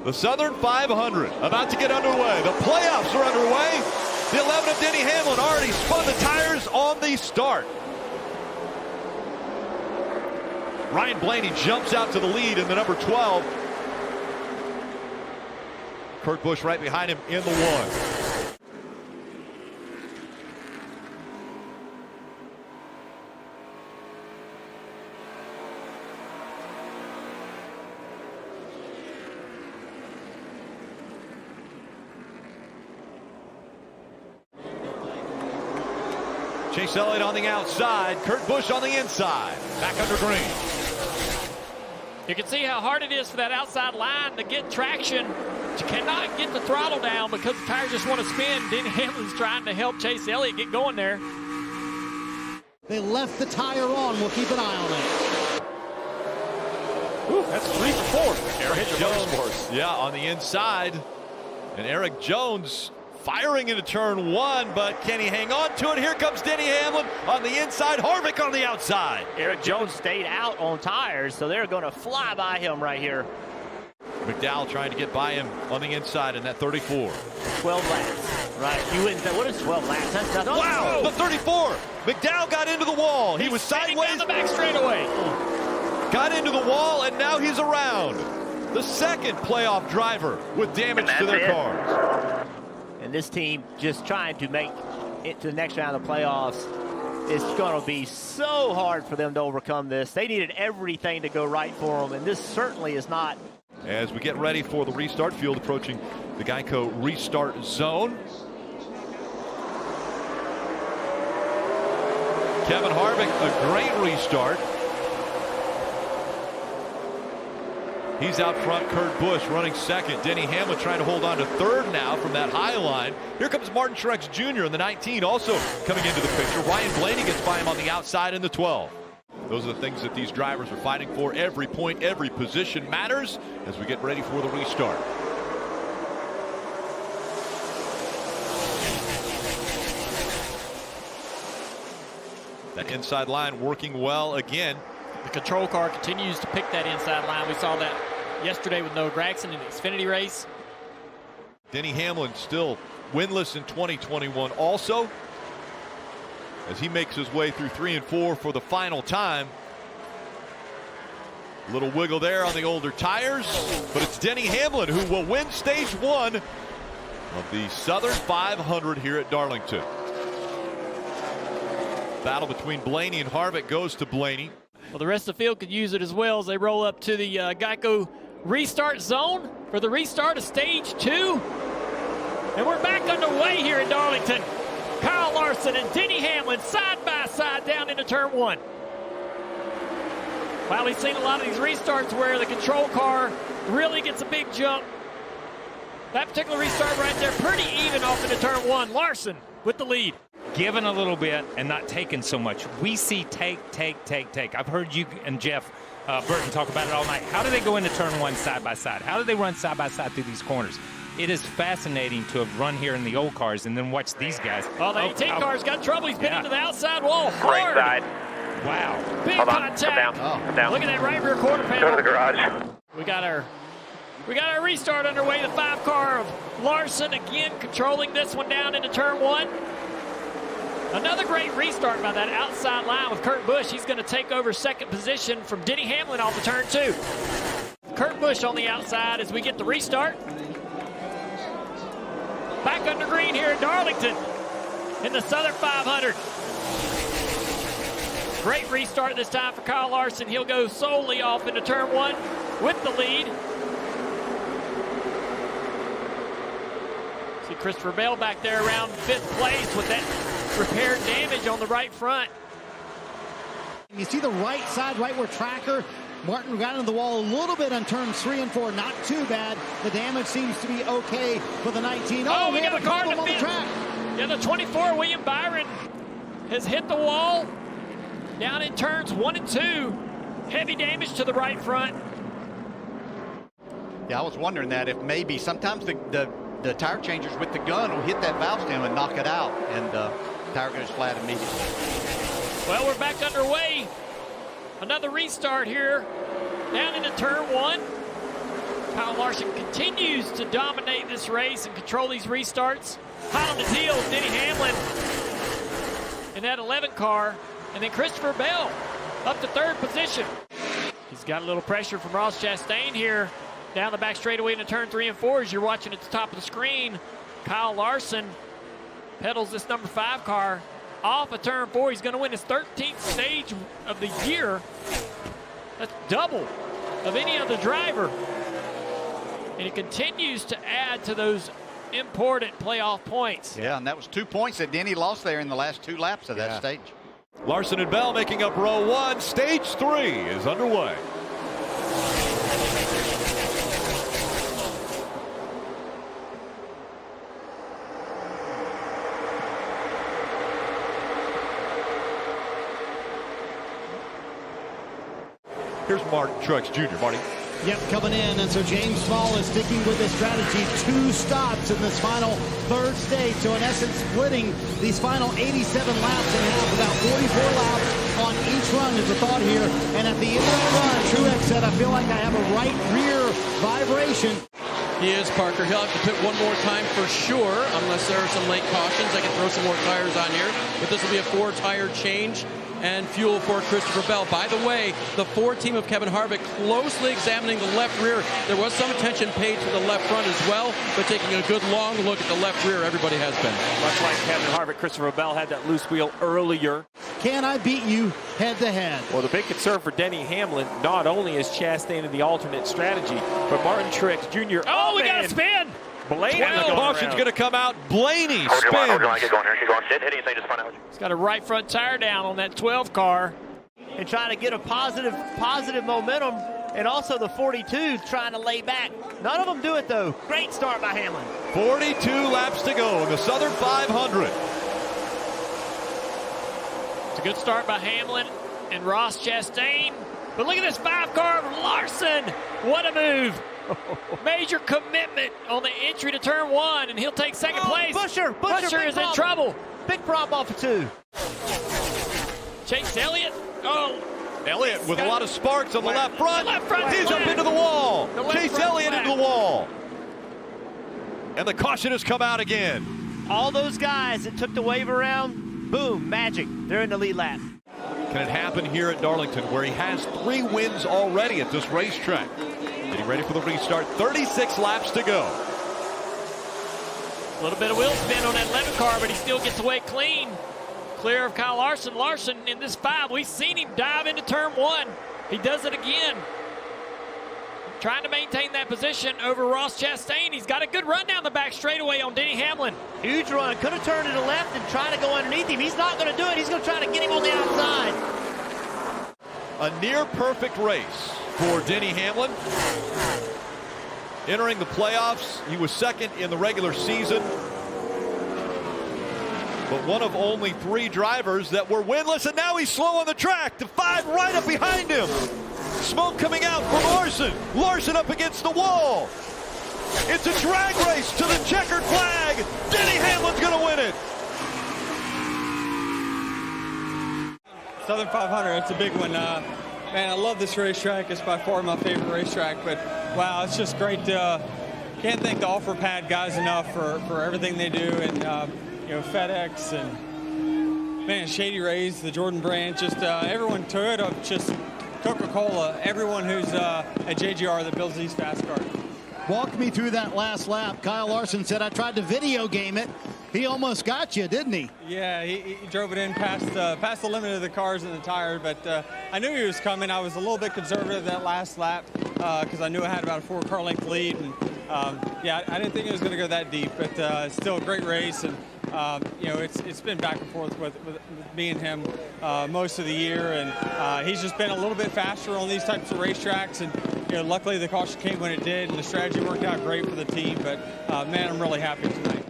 The Southern 500 about to get underway. The playoffs are underway. The 11 of Denny Hamlin already spun the tires on the start. Ryan Blaney jumps out to the lead in the number 12. Kurt Busch right behind him in the 1. Chase Elliott on the outside, Kurt Busch on the inside. Back under green. You can see how hard it is for that outside line to get traction. But you cannot get the throttle down because the tires just want to spin. Denny Hamlin's trying to help Chase Elliott get going there. They left the tire on. We'll keep an eye on it. Ooh, that's 3 for 4. Eric Jones, yeah, on the inside. And Eric Jones firing into turn 1, but can he hang on to it? Here comes Denny Hamlin on the inside, Harvick on the outside. Eric Jones stayed out on tires, so they're going to fly by him right here. McDowell trying to get by him on the inside in that 34. 12 laps, right? You wouldn't say, what is 12 laps? That's nothing. Wow, the 34. McDowell got into the wall. He was sideways. Down the back straightaway. Got into the wall, and now he's around. The second playoff driver with damage to their cars. And this team just trying to make it to the next round of playoffs. It's going to be so hard for them to overcome this. They needed everything to go right for them, and this certainly is not. As we get ready for the restart, field approaching the Geico restart zone. Kevin Harvick, a great restart. He's out front. Kurt Busch running second. Denny Hamlin trying to hold on to third now from that high line. Here comes Martin Truex Jr. in the 19, also coming into the picture. Ryan Blaney gets by him on the outside in the 12. Those are the things that these drivers are fighting for. Every point, every position matters as we get ready for the restart. That inside line working well again. The control car continues to pick that inside line. We saw that yesterday with Noah Gragson in the Xfinity race. Denny Hamlin still winless in 2021 also, as he makes his way through 3 and 4 for the final time. A little wiggle there on the older tires, but it's Denny Hamlin who will win stage 1 of the Southern 500 here at Darlington. Battle between Blaney and Harvick goes to Blaney. Well, the rest of the field could use it as well as they roll up to the Geico restart zone for the restart of stage 2. And we're back underway here in Darlington. Kyle Larson and Denny Hamlin side by side down into turn 1. Well, we've seen a lot of these restarts where the control car really gets a big jump. That particular restart right there, pretty even off into turn 1. Larson with the lead. Given a little bit and not taking so much. We see take. I've heard you and Jeff Burton talk about it all night. How do they go into turn 1 side by side? How do they run side by side through these corners? It is fascinating to have run here in the old cars and then watch these guys. Oh, the 18 car's got trouble. He's been into the outside wall hard. Right side. Wow. Big Hold on. contact. Come down. Look at that right rear quarter panel. Go to the garage. We got our restart underway. The 5 car of Larson again controlling this one down into turn 1. Another great restart by that outside line with Kurt Busch. He's going to take over second position from Denny Hamlin off the turn 2. Kurt Busch on the outside as we get the restart. Back under green here in Darlington in the Southern 500. Great restart this time for Kyle Larson. He'll go solely off into turn 1 with the lead. See Christopher Bell back there around 5th place with that repaired damage on the right front. You see the right side, right where Tracker Martin got into the wall a little bit on turns 3 and 4. Not too bad. The damage seems to be okay for the 19. Oh, we have got a a car problem to on the track. Yeah, the 24, William Byron, has hit the wall down in turns 1 and 2. Heavy damage to the right front. Yeah, I was wondering that if maybe sometimes the tire changers with the gun will hit that valve stem and knock it out, and tire goes flat immediately. Well, we're back underway. Another restart here down into turn 1. Kyle Larson continues to dominate this race and control these restarts. Hot on his heels, Denny Hamlin in that 11 car. And then Christopher Bell up to third position. He's got a little pressure from Ross Chastain here down the back straightaway into turn 3 and 4 as you're watching at the top of the screen. Kyle Larson pedals this number 5 car off of turn 4. He's going to win his 13th stage of the year. That's double of any other driver. And he continues to add to those important playoff points. Yeah, and that was 2 points that Denny lost there in the last 2 laps of that stage. Larson and Bell making up row 1. Stage 3 is underway. Here's Martin Truex Jr. Marty. Yep, coming in, and so James Small is sticking with his strategy. 2 stops in this final third stage, so in essence splitting these final 87 laps in half, about 44 laps on each run is the thought here. And at the end of the run, Truex said, I feel like I have a right rear vibration. He is, Parker. He'll have to pit one more time for sure, unless there are some late cautions. I can throw some more tires on here, but this will be a 4-tire change and fuel for Christopher Bell. By the way, the Ford team of Kevin Harvick closely examining the left rear. There was some attention paid to the left front as well, but taking a good long look at the left rear, everybody has been. Much like Kevin Harvick, Christopher Bell had that loose wheel earlier. Can I beat you head to head? Well, the big concern for Denny Hamlin, not only is Chastain in the alternate strategy, but Martin Truex Jr. Oh, we got a spin! Blaney Caution's going to come out. Blaney spins. Hold your line, get going here, get going. Hit anything, just find out. He's got a right front tire down on that 12 car. And trying to get a positive momentum, and also the 42 trying to lay back. None of them do it, though. Great start by Hamlin. 42 laps to go in the Southern 500. It's a good start by Hamlin and Ross Chastain. But look at this 5 car of Larson. What a move. Major commitment on the entry to turn 1, and he'll take second place. Busher is in trouble. Big prop off of 2. Chase Elliott. Oh. Elliott with a lot of sparks on the left front. He's up flag. into the wall. The left Chase front Elliott flag. into the wall. And the caution has come out again. All those guys that took the wave around, boom, magic. They're in the lead lap. Can it happen here at Darlington, where he has 3 wins already at this racetrack? Getting ready for the restart. 36 laps to go. A little bit of wheel spin on that 11 car, but he still gets away clean. Clear of Kyle Larson. Larson in this 5, we've seen him dive into turn 1. He does it again. Trying to maintain that position over Ross Chastain. He's got a good run down the back straightaway on Denny Hamlin. Huge run. Could have turned to the left and tried to go underneath him. He's not going to do it. He's going to try to get him on the outside. A near-perfect race for Denny Hamlin. Entering the playoffs, he was second in the regular season, but one of only 3 drivers that were winless, and now he's slow on the track. The 5 right up behind him. Smoke coming out from Larson. Larson up against the wall. It's a drag race to the checkered flag. Denny Hamlin's going to win it. Southern 500, it's a big one. Man, I love this racetrack. It's by far my favorite racetrack, but wow, it's just great. Can't thank the offer pad guys enough for everything they do, and you know, FedEx and man, Shady Rays, the Jordan brand, just everyone, Toyota, just Coca-Cola, everyone who's at JGR that builds these fast cars. Walk me through that last lap. Kyle Larson said, I tried to video game it. He almost got you, didn't he? Yeah, he drove it in past the limit of the cars and the tire, but I knew he was coming. I was a little bit conservative that last lap because I knew I had about a 4-car length lead, and yeah, I didn't think it was going to go that deep, but still a great race, and you know, it's been back and forth with me and him most of the year, and he's just been a little bit faster on these types of racetracks, and you know, luckily the caution came when it did, and the strategy worked out great for the team, but man, I'm really happy tonight.